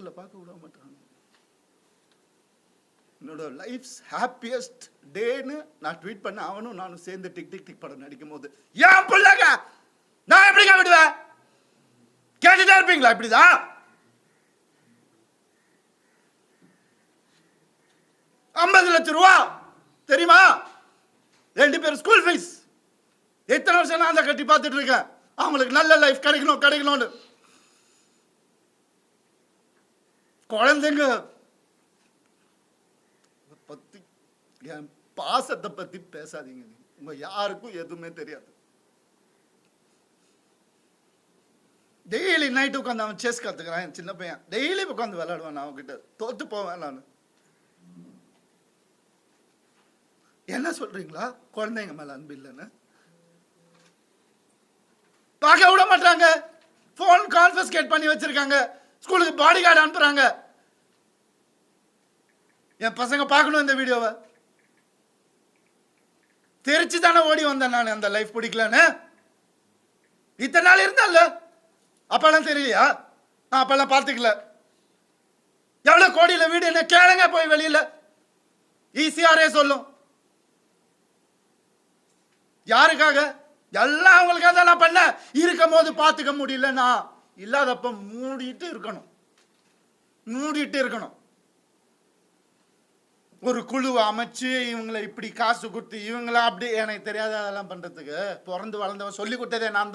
அவங்கள பார்க்க விட மாட்டாங்க. என்னோட லைஃப்ஸ் ஹாப்பியஸ்ட் டேன்னு நான் ட்வீட் பண்ண அவனும் நானும் சேர்ந்து டிக் டிக் டிக் படம் நடிக்கும் போது ஏன் பிள்ளைங்க நான் எப்படிங்க விடுவேன்? கேட்டுட்டே இருப்பீங்களா? இப்படிதான் 50 லட்சம் ரூபா தெரியுமா? 2 பேர் ஸ்கூல் ஃபீஸ். எத்தனை வருஷம் நான் அதை கட்டி பார்த்துட்டு இருக்கேன். அவங்களுக்கு நல்ல லைஃப் கிடைக்கணும்னு. குழந்தைங்க பத்தி, என் பாசத்தை பத்தி பேசாதீங்க. உங்க யாருக்கும் எதுவுமே தெரியாது. டெய்லி நைட்டு உட்காந்து அவன் செஸ் கத்துக்கிறான். என் சின்ன பையன் டெய்லி உட்காந்து விளையாடுவான். நான் அவன்கிட்ட தோத்து போவேன். நான் என்ன சொல்றீங்களா? குழந்தைங்க மேல அன்பு இல்லைன்னு பார்க்க விட மாட்டாங்க. போன் கான்ஃபிஸ்கேட் பண்ணி வச்சிருக்காங்க. ஸ்கூலுக்கு பாடி கார்டு அனுப்புறாங்க. என் பசங்க பார்க்கணும் இந்த வீடியோவை. தெரிச்சு தானே ஓடி வந்தேன் நான். அந்த லைஃப் பிடிக்கலன்னு இத்தனை நாள் இருந்தால அப்பெல்லாம் தெரியலையா? நான் அப்பெல்லாம் பார்த்துக்கல. எவ்வளவு கோடியில வீடு என்ன கேளுங்க போய் வெளியில. ஈஸியாரே சொல்லும். யாருக்காக? எல்லாம் அவங்களுக்காக தான் நான் பண்ண. இருக்கும் போது பார்த்துக்க முடியலன்னா இல்லாதப்ப மூடிட்டு இருக்கணும். ஒரு குழுவை அமைச்சு இவங்களை இப்படி காசு கொடுத்து இவங்கள அப்படி எனக்கு தெரியாத அதெல்லாம் பண்றதுக்கு பிறந்து வளர்ந்தவன் சொல்லி கொடுத்ததே நான் தான்.